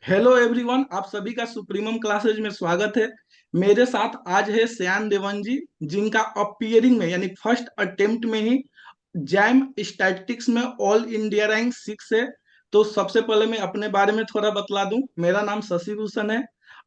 Hello everyone, आप सभी का सुप्रीमम क्लासेज में स्वागत है। मेरे साथ आज है श्यान देवन जी, जिनका अपीयरिंग में यानी फर्स्ट अटेम्प्ट में ही जैम स्टैटिस्टिक्स में ऑल इंडिया रैंक 6 है। तो सबसे पहले मैं अपने बारे में थोड़ा बतला दूं। मेरा नाम शशि भूषण है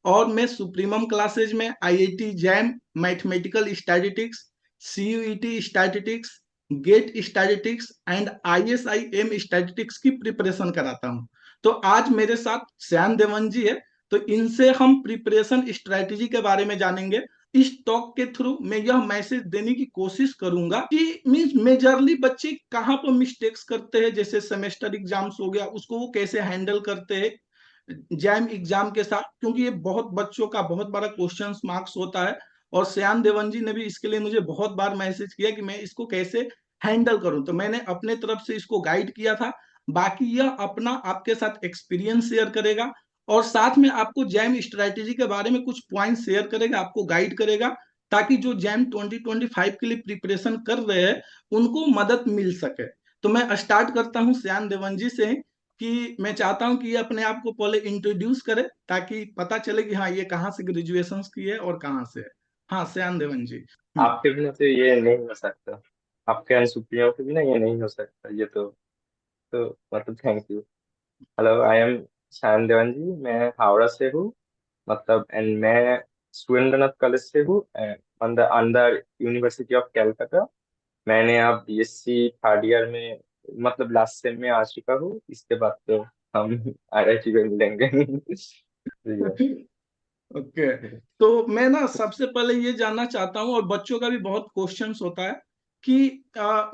और मैं सुप्रीमम क्लासेज में IIT JAM mathematical statistics, CUET statistics, GATE statistics and ISIM statistics की प्रिपरेशन कराता हूं। तो आज मेरे साथ श्याम देवन जी है। तो इनसे हम प्रिपरेशन स्ट्रेटेजी के बारे में जानेंगे। इस टॉक के थ्रू मैं यह मैसेज देने की कोशिश करूंगा कि मींस मेजरली बच्चे कहाँ पर मिस्टेक्स करते हैं, जैसे सेमेस्टर एग्जाम्स हो गया उसको वो कैसे हैंडल करते हैं जैम एग्जाम के साथ, क्योंकि ये बहुत बच्चों का बहुत बड़ा क्वेश्चन मार्क्स होता है। और श्याम देवन जी ने भी इसके लिए मुझे बहुत बार मैसेज किया कि मैं इसको कैसे हैंडल करूं, तो मैंने अपने तरफ से इसको गाइड किया था। बाकी यह अपना आपके साथ एक्सपीरियंस शेयर करेगा और साथ में आपको जैम स्ट्रेटेजी के बारे में कुछ पॉइंट शेयर करेगा, आपको गाइड करेगा, ताकि जो जैम 2025 के लिए प्रिपरेशन कर रहे हैं उनको मदद मिल सके। तो मैं स्टार्ट करता हूं श्याम देवन जी से कि मैं चाहता हूं कि ये अपने आप को पहले इंट्रोड्यूस करे, ताकि पता चले कि हाँ ये कहाँ से ग्रेजुएशन की है और कहाँ से है। हाँ श्याम देवन जी। आपके बिना तो ये नहीं हो सकता। आपके अनसुप्रियों के बिना ये नहीं हो सकता। ये तो मतलब thank you. Hello, I am Shayan Devan ji. मैं हावड़ा से हूँ। मतलब एंड मैं सुरेंद्रनाथ कॉलेज से हूँ, अंदर अंदर यूनिवर्सिटी ऑफ कैलकाटा। मैंने अब बीएससी थर्ड ईयर में, मतलब लास्ट सेम में आ चुका हूँ। इसके बाद तो हम आईआईटी में मिलेंगे। ओके। तो मैं ना सबसे पहले ये जानना चाहता हूँ, और बच्चों का भी बहुत क्वेश्चंस होता है कि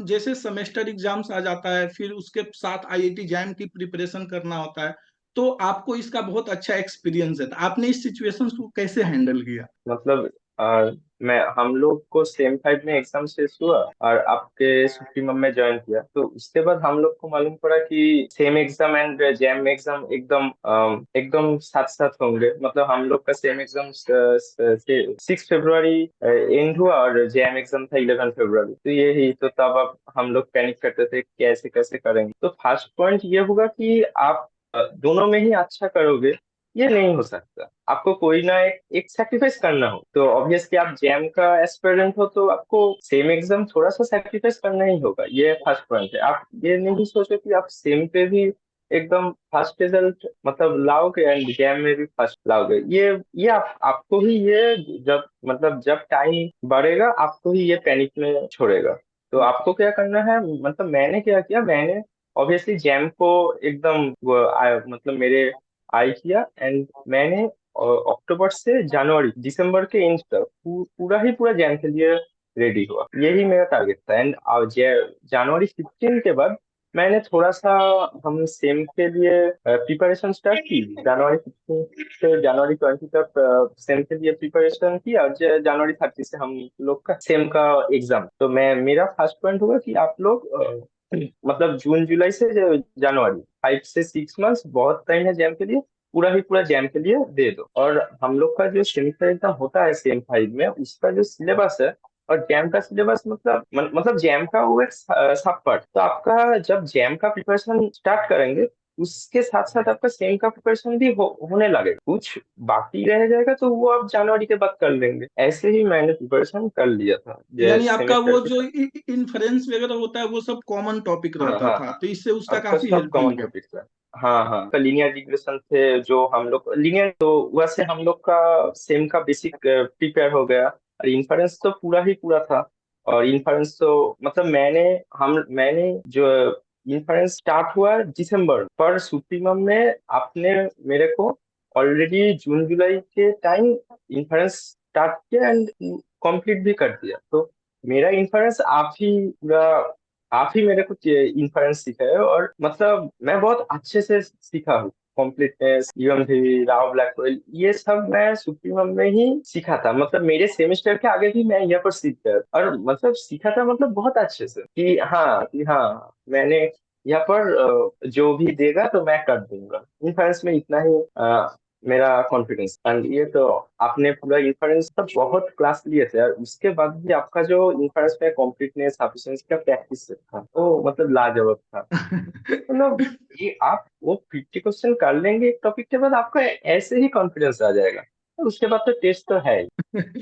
जैसे सेमेस्टर एग्जाम्स आ जाता है, फिर उसके साथ आईआईटी जैम की प्रिपरेशन करना होता है। तो आपको इसका बहुत अच्छा एक्सपीरियंस है, तो आपने इस सिचुएशन को कैसे हैंडल किया? मतलब आ, मैं हम लोग को सेम टाइप में एग्जाम शेष हुआ और आपके सुप्रीमम में ज्वाइन किया, तो उसके बाद हम लोग को मालूम पड़ा कि same exam and jam exam एकदम एकदम साथ साथ होंगे। मतलब हम लोग का सेम एग्जाम 6 फरवरी एंड हुआ और जैम एग्जाम था 11 फरवरी। तो ये ही तो तब अब हम लोग पैनिक करते थे कैसे कैसे करेंगे। तो फर्स्ट पॉइंट ये होगा कि आप दोनों में ही अच्छा करोगे, ये नहीं हो सकता। आपको कोई ना एक सेक्रीफाइस करना हो, तो ऑब्वियसली आप जैम का एस्पिरेंट हो तो आपको सेम एग्जाम थोड़ा सा सेक्रीफाइस करना ही होगा। ये फर्स्ट पॉइंट है। आप ये नहीं सोचो कि आप सेम पे भी एकदम फर्स्ट रिजल्ट मतलब लाओगे एंड जैम में भी फर्स्ट लाओगे। ये आपको ही ये जब मतलब जब टाइम बढ़ेगा आपको ही ये पैनिक में छोड़ेगा। तो आपको क्या करना है, मतलब मैंने क्या किया, मैंने ऑब्वियसली जैम को एकदम मतलब मेरे आई किया एंड मैंने अक्टूबर से जनवरी दिसंबर के एंड तक पूरा ही पूरा जैम के लिए रेडी हुआ। यही मेरा टारगेट था। एंड जनवरी 15 के बाद मैंने थोड़ा सा हम सेम के लिए प्रिपरेशन स्टार्ट की। जनवरी 15 से जनवरी 20 तक सेम के लिए प्रिपरेशन की और जनवरी 30 से हम लोग का सेम का एग्जाम। तो मैं मेरा फर्स्ट पॉइंट होगा कि आप लोग मतलब जून जुलाई से जनवरी 5 से 6 मंथ्स बहुत टाइम है जैम के लिए, पूरा ही पूरा जैम के लिए दे दो। और हम लोग का जो सेमेस्टर एग्जाम होता है सेम 5 में, उसका जो सिलेबस है और जैम का सिलेबस मतलब जैम का वो एक सब पार्ट। तो आपका जब जैम का प्रिपरेशन स्टार्ट करेंगे उसके साथ साथ आपका सेम का प्रिपरेशन भी होने लगेगा। कुछ बाकी रह जाएगा तो वो आप जनवरी के बाद कर लेंगे। ऐसे ही मैंने प्रिपरेशन कर लिया था यानी आपका सेमेस्टर वो के। जो इन्फ्रेंस वगैरह होता है वो सब कॉमन टॉपिक हाँ रहता हाँ था, हाँ, तो इससे उसका आपका काफी सब हेल्प कॉमन मिल गया। टॉपिक था। हाँ हाँ, तो लीनियर रिग्रेशन थे जो हम लोग लीनियर, तो वैसे हम लोग का सेम का बेसिक प्रिपेयर हो गया। और इन्फरेंस तो पूरा ही पूरा था। और इन्फरेंस तो मतलब मैंने जो इन्फरेंस स्टार्ट हुआ दिसंबर पर, सुप्रीमम में आपने मेरे को ऑलरेडी जून जुलाई के टाइम इन्फरेंस स्टार्ट किया एंड कंप्लीट भी कर दिया। तो मेरा इन्फरेंस आप ही मेरे को इन्फ्लुएंस सिखाए और मतलब मैं बहुत अच्छे से सीखा हूँ। कॉम्प्लीटनेस, यूएमवी, राव ब्लैकवेल, ये सब मैं सुप्रीमम में ही सीखा था। मतलब मेरे सेमेस्टर के आगे भी मैं यहाँ पर सीख गया और मतलब सीखा था, मतलब बहुत अच्छे से कि हाँ मैंने यहाँ पर जो भी देगा तो मैं कर दूंगा। इन्फ्लुएंस में इतना ही मेरा कॉन्फिडेंस। एंड ये तो आपने पूरा इन्फ्रेंस तो बहुत क्लास लिए थे यार, उसके बाद भी आपका जो इन्फ्रेंस में कॉम्प्लीटनेस सफिशिएंसी का प्रैक्टिस था वो मतलब लाजवाब था। मतलब ये आप वो 50 क्वेश्चन कर लेंगे एक टॉपिक के बाद, आपका ऐसे ही कॉन्फिडेंस आ जाएगा। तो उसके बाद तो टेस्ट तो है ही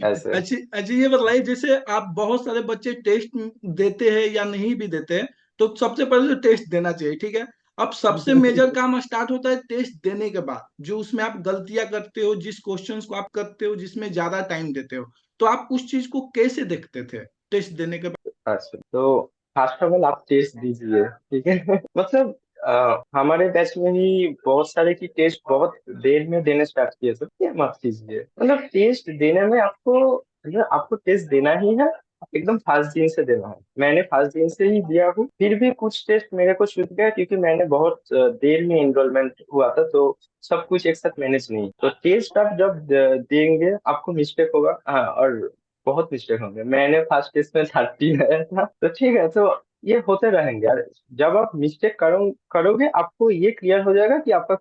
ऐसे। अच्छी अच्छी, ये बताइए, जैसे आप बहुत सारे बच्चे टेस्ट देते हैं या नहीं भी देते हैं, तो सबसे पहले तो टेस्ट देना चाहिए, ठीक है। अब सबसे मेजर काम स्टार्ट होता है टेस्ट देने के बाद, जो उसमें आप गलतियां करते हो, जिस क्वेश्चंस को आप करते हो जिसमें ज्यादा टाइम देते हो, तो आप उस चीज को कैसे देखते थे टेस्ट देने के बाद? अच्छा, तो फर्स्ट ऑफ ऑल आप टेस्ट दीजिए, ठीक है। मतलब हमारे बैच में ही बहुत सारे की टेस्ट बहुत देर में देने स्टार्ट किए थे, ये मत कीजिए। मतलब टेस्ट देने में आपको, मतलब आपको टेस्ट देना ही है, एकदम फर्स्ट दिन से देना है। मैंने फर्स्ट दिन से ही दिया हूँ, फिर भी कुछ टेस्ट मेरे को छूट गया क्योंकि मैंने बहुत देर में एनरोलमेंट हुआ था, तो सब कुछ एक साथ मैनेज नहीं। तो टेस्ट आप जब देंगे आपको मिस्टेक होगा, हाँ, और बहुत मिस्टेक होंगे। मैंने फर्स्ट टेस्ट में 13 आया था, तो ठीक है, तो ये होते रहेंगे यार। जब आप मिस्टेक करोगे आपको ये क्लियर हो जाएगा कि आपका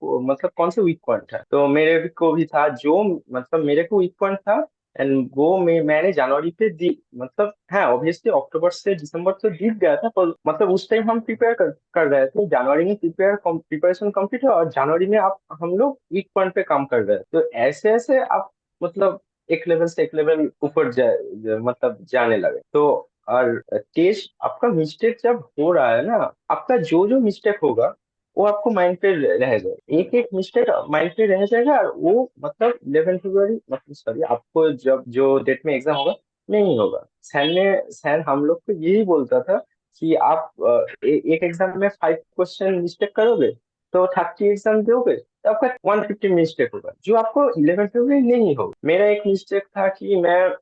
मतलब कौन सा वीक पॉइंट है। तो मेरे को भी था जो, मतलब मेरे को वीक पॉइंट था, एंड वो मैंने जनवरी पे दी। मतलब हाँ, ऑब्वियसली अक्टूबर से दिसंबर तो दिख गया था, पर मतलब उस टाइम हम प्रिपेयर कर रहे थे। जनवरी में प्रिपरेशन कंप्लीट है और जनवरी में आप हम लोग वीक पॉइंट पे काम कर रहे हैं। तो ऐसे ऐसे आप मतलब एक लेवल से एक लेवल ऊपर मतलब जाने लगे। तो और टेस्ट आपका मिस्टेक जब हो रहा है ना, आपका जो जो मिस्टेक होगा वो आपको माइंड पे रहेगा, एक एक मिस्टेक माइंड पे रह जाएगा। और वो मतलब 11 फरवरी, मतलब सॉरी, आपको जब जो डेट में एग्जाम होगा नहीं होगा। सैन हम लोग को यही बोलता था कि आप एक एग्जाम में 5 क्वेश्चन मिस्टेक करोगे तो 30 एग्जाम दोगे तो आपका 150 मिस्टेक होगा, जो आपको 11 फरवरी नहीं होगा। मेरा एक मिस्टेक था कि मैं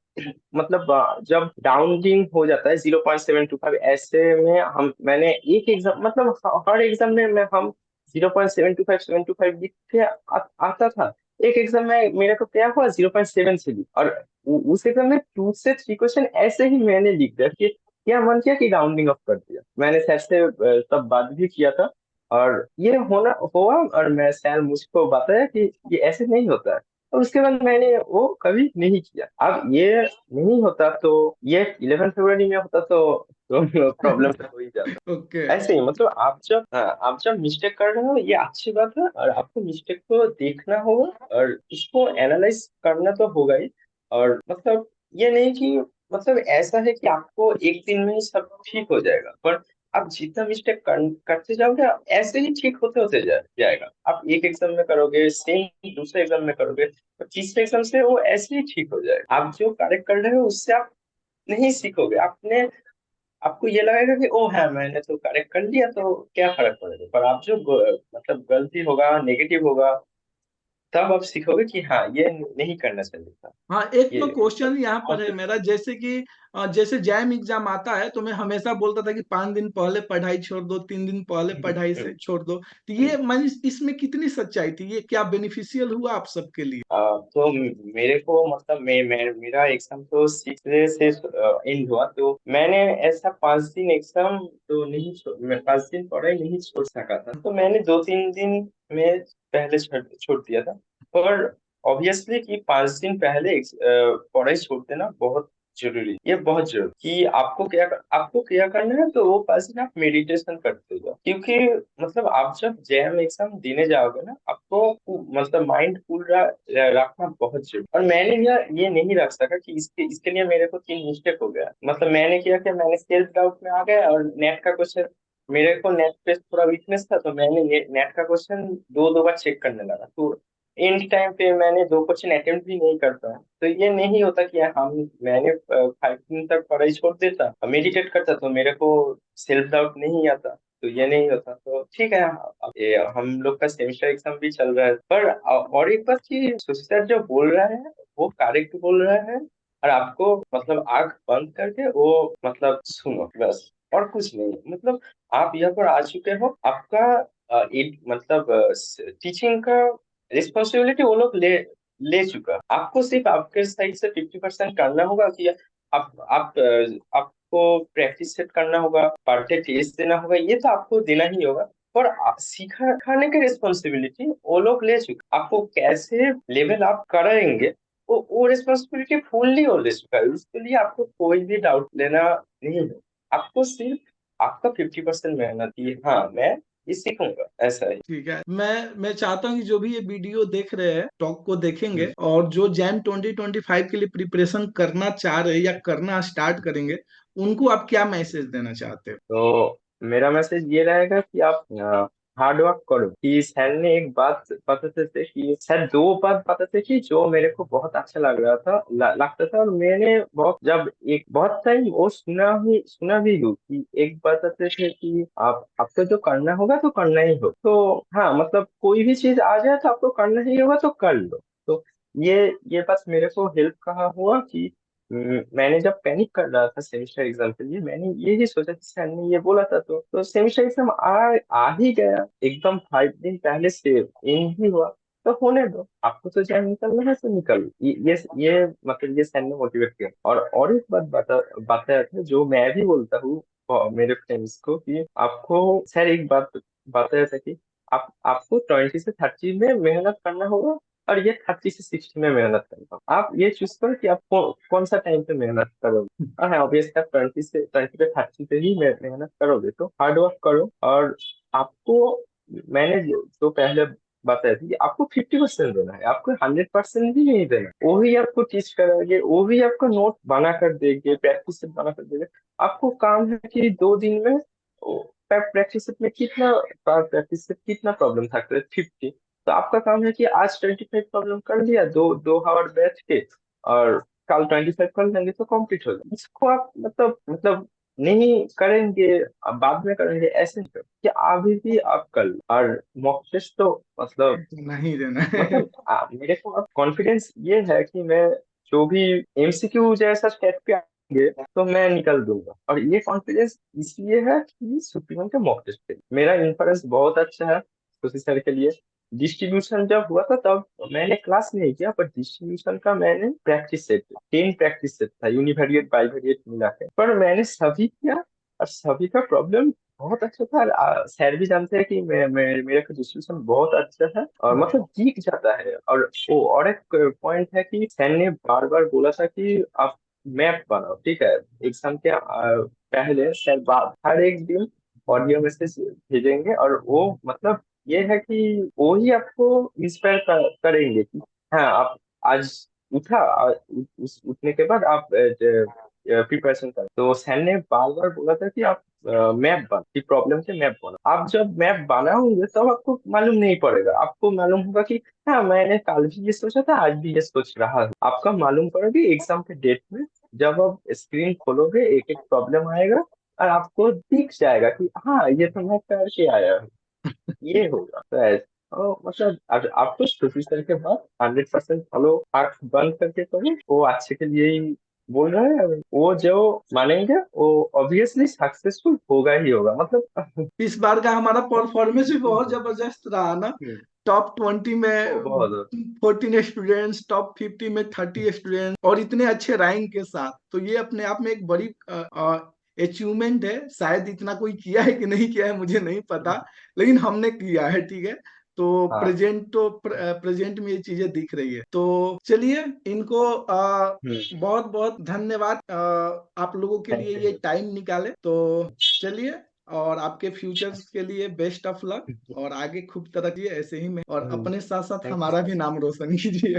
मतलब जब डाउनलिंग हो जाता है 0.725, ऐसे में हम मैंने एक एग्जाम मतलब हर एग्जाम में हम 0.725 लिख के आता था। एक एग्जाम में मेरे को क्या हुआ, 0.7 से लिख, और उस एग्जाम में 2 से 3 क्वेश्चन ऐसे ही मैंने लिख दिया कि क्या मन किया कि राउंडिंग अप कर दिया। मैंने सर से तब बात भी किया था, और ये होना हुआ, और मैं सर मुझको बताया कि ये ऐसे नहीं होता है। और उसके बाद मैंने वो कभी नहीं किया। अब ये नहीं होता तो ये 11 फरवरी में होता तो प्रॉब्लम तो हो ही जाता। ओके। ऐसे ही मतलब आप जब मिस्टेक कर रहे हो ये अच्छी बात है, और आपको मिस्टेक को देखना होगा और उसको एनालाइज करना तो होगा ही। और मतलब ये नहीं कि मतलब ऐसा है कि आपको एक दिन में ही सब ठीक हो जाएगा, पर आप जितना मिस्टेक करते जाओगे ऐसे ही ठीक होते होते जाएगा। आप एक एग्जाम में करोगे सेम, दूसरे एग्जाम में करोगे तो तीसरे एग्जाम से वो ऐसे ही ठीक हो जाएगा। आप जो करेक्ट कर रहे हो उससे आप नहीं सीखोगे, आपको ये लगेगा कि ओ है मैंने तो करेक्ट कर लिया तो क्या फर्क पड़ेगा। पर आप जो मतलब गलती होगा, नेगेटिव होगा, तब आप सीखोगे कि हाँ ये नहीं करना चाहिए था। हाँ, एक ये तो मतलब क्वेश्चन यहाँ पर है कॉन्फ्लिक्ट। मेरा, जैसे कि जैसे जैम एग्जाम आता है तो मैं हमेशा बोलता था कि 5 दिन पहले पढ़ाई छोड़ दो, 3 दिन पहले पढ़ाई से छोड़ दो, तो ये मैं इसमें कितनी सच्चाई थी, ये क्या बेनिफिशियल हुआ आप सबके लिए? तो मेरे को मतलब मेरा एग्जाम तो 6 से एंड हुआ, तो मैंने ऐसा 5 दिन एग्जाम तो नहीं मैं 5 दिन पढ़ाई नहीं छोड़ सका था, तो मैंने 2-3 दिन में पहले छोड़ दिया था। और ऑब्वियसली कि 5 दिन पहले पढ़ाई छोड़ देना बहुत जरूरी, ये बहुत जरूरी कि आपको क्या करना है। तो वो 5 दिन आप मेडिटेशन करते जाओ, क्योंकि मतलब आप जब जेएम एग्जाम देने जाओगे ना, आपको मतलब माइंड कूल रखना बहुत जरूरी। और मैंने ये नहीं रख सका कि इसके इसके लिए मेरे को 3 मिस्टेक हो गया। मतलब मैंने किया कि मैंने सेल्फ डाउट में आ गया, और नेट का क्वेश्चन, मेरे को नेट पे थोड़ा वीकनेस था, तो मैंने नेट का क्वेश्चन दो दो बार चेक करने लगा। तो एंड टाइम पे मैंने 2 क्वेश्चन अटेम्प्ट भी नहीं कर पाया। तो ये नहीं होता कि मैंने 5 दिन तक पढ़ाई छोड़ देता, मेडिटेट करता तो मेरे को सेल्फ डाउट नहीं आता। तो ये नहीं होता। तो ठीक है, ये हम लोग का सेमेस्टर एग्जाम भी चल रहा है, पर और एक बात कि सर जो बोल रहा है वो करेक्ट बोल रहा है, और आपको मतलब आंख बंद करके वो मतलब सुनो बस, और कुछ नहीं। मतलब आप यहाँ पर आ चुके हो, आपका मतलब टीचिंग का रिस्पॉन्सिबिलिटी वो लोग ले ले चुका। आपको सिर्फ आपके साइड से 50% करना होगा कि आपको प्रैक्टिस सेट करना होगा, पार्टे टेस्ट देना होगा, ये तो आपको देना ही होगा। और सिखाने की रिस्पॉन्सिबिलिटी वो लोग ले चुके, आपको कैसे लेवल अप कराएंगे वो रिस्पॉन्सिबिलिटी फुल्ली वो ले चुका है। उसके लिए आपको कोई भी डाउट लेना नहीं है। आपको सिर्फ आपका 50% मेहनत की, हाँ मैं ये सीखूंगा, ऐसा है। ठीक है, मैं चाहता हूँ कि जो भी ये वीडियो देख रहे हैं टॉक को देखेंगे और जो जैम 2025 के लिए प्रिपरेशन करना चाह रहे हैं या करना स्टार्ट करेंगे, उनको आप क्या मैसेज देना चाहते हो? तो मेरा मैसेज ये रहेगा कि आप हार्ड वर्क करो। कि सर ने एक बात बताते थे, कि सर दो बात बताते थे कि जो मेरे को बहुत अच्छा लग रहा था, लगता था, और मैंने बहुत, जब एक बहुत टाइम वो सुना भी हूँ, कि एक बताते थे कि आप आपको जो करना होगा तो करना ही हो। तो हाँ, मतलब कोई भी चीज आ जाए तो आपको करना ही होगा, तो कर लो। तो ये बात मेरे को हेल्प कहा हुआ कि मैंने जब पैनिक कर रहा था सेमेस्टर एग्जाम के लिए, मैंने ये ही सोचा कि सर ने ये बोला था, तो सेमेस्टर एग्जाम आ ही गया एकदम 5 दिन पहले से इन ही हुआ। तो होने दो, आपको तो जहाँ निकलना है तो निकल। ये मतलब ये सर ने मोटिवेट किया। और एक बात बताया था जो मैं भी बोलता हूँ मेरे फ्रेंड्स को, कि आपको सर एक बात बताया था कि आपको 20 से 30 में मेहनत करना होगा, और ये 30 से 60 में मेहनत करना। आप ये चूज करो कि आप कौन सा टाइम पे मेहनत करोगे। और हाँ, ऑब्वियसली आप 20 पे 30 पे ही मेहनत करोगे, तो हार्ड वर्क करो। और आपको, मैंने जो पहले बताया था कि आपको 50% देना है, आपको 100% भी नहीं देना। वो ही आपको टीच कराएंगे, वो भी आपको नोट बना कर देंगे, प्रैक्टिस सेट बना कर देंगे। आपको काम है कि 2 दिन में प्रैक्टिस सेट में कितना प्रैक्टिस सेट कितना प्रॉब्लम था, 50। तो आपका काम है कि आज 25 प्रॉब्लम कर लिया, दो दो आवर बैठ के, और कल 25 कर लेंगे तो कंप्लीट हो जाए। इसको आप मतलब नहीं करेंगे, अब बाद में करेंगे, ऐसे नहीं करो, कि अभी भी आप कर लो। और मॉक टेस्ट तो मतलब नहीं देना है। मेरे को अब कॉन्फिडेंस ये है कि मैं जो भी एमसीक्यू जैसा स्टेट पे आएंगे तो मैं निकल दूंगा। और ये कॉन्फिडेंस इसलिए है कि सुप्रीमन के मॉक टेस्ट पे मेरा इन्फ्लुएंस बहुत अच्छा है उसी सर के लिए। डिस्ट्रीब्यूशन जब हुआ था तब मैंने क्लास नहीं किया, पर डिस्ट्रीब्यूशन का मैंने प्रैक्टिस सेट 10 प्रैक्टिस सेट था, यूनिवेरिएट बाइवेरिएट मिला के, पर मैंने सभी किया। और सभी का प्रॉब्लम बहुत अच्छा था। सर भी जानते हैं कि मेरा डिस्ट्रीब्यूशन बहुत अच्छा है, और मतलब दिख जाता है। और एक पॉइंट है कि सर ने बार बार बोला था कि आप मैप बनाओ, ठीक है। एग्जाम के पहले सर हर एक दिन ऑडियो मैसेज भेजेंगे, और वो मतलब ये है कि वो ही आपको इंस्पायर करेंगे कि हाँ, आप आज उठा, उठने के बाद आप प्रिपरेशन कर। तो सर ने बार बार बोला था कि आप मैप बना, कि प्रॉब्लम के मैप बना। आप जब मैप बनाओगे तब आपको मालूम नहीं पड़ेगा, आपको मालूम होगा कि हाँ, मैंने कल भी ये सोचा था, आज भी ये सोच रहा हूँ। आपका मालूम पड़ेगा एग्जाम के डेट में, जब आप स्क्रीन खोलोगे एक एक प्रॉब्लम आएगा, और आपको दिख जाएगा कि हाँ, ये तो मैं करके आया हूँ। ये होगा तो तो मतलब आपको प्रोफेसर के बाद 100% फॉलो, आंख बंद करके करो, वो अच्छे के लिए ही बोल रहा है। वो जो मानेंगे वो ऑब्वियसली सक्सेसफुल होगा ही होगा, मतलब। इस बार का हमारा परफॉर्मेंस भी ये बहुत होगा। जबरदस्त रहा ना। हम्म, टॉप 20 वो में बहुत। 14 स्टूडेंट्स, टॉप 50 में 30 स्टूडेंट्स, और इतने अच्छे रैंक के साथ, तो ये अपने आप में एक बड़ी अचीवमेंट है। शायद इतना कोई किया है कि नहीं किया है मुझे नहीं पता, लेकिन हमने किया है, ठीक है। तो हाँ। प्रेजेंट में ये चीजें दिख रही है। तो चलिए, इनको बहुत बहुत धन्यवाद, आप लोगों के थैंक लिए ये टाइम निकाले। तो चलिए, और आपके फ्यूचर्स के लिए बेस्ट ऑफ लक, यू। और आगे खूब तरक्की ऐसे ही में, और अपने साथ साथ थैंक यू हमारा सर। भी नाम रोशन कीजिए।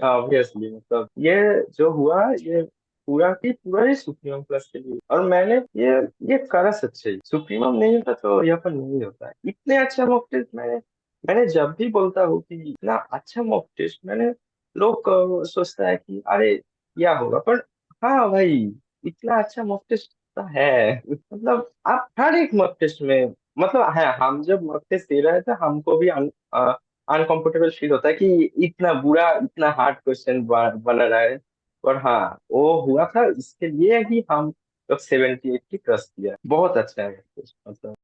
ऑब्वियसली, मतलब ये जो हुआ, ये पूरा की पूरा ही सुप्रीमम प्लस के लिए। और मैंने ये करा सच्चे ही, सुप्रीमम नहीं होता तो यहाँ पर नहीं होता है। इतने अच्छा मॉक टेस्ट मैंने जब भी बोलता हूँ कि इतना अच्छा मॉक टेस्ट मैंने, लोग सोचता है कि अरे क्या होगा, पर हाँ भाई, इतना अच्छा मॉक टेस्ट है। मतलब आप हर एक मॉक टेस्ट में, मतलब है, हम जब मॉक टेस्ट दे रहे थे हमको भी अनकंफर्टेबल फील होता है कि इतना बुरा, इतना हार्ड क्वेश्चन बना रहा है। और हाँ, वो हुआ था इसके लिए ही हम लोग 70-80 क्रॉस किया। बहुत अच्छा है मतलब।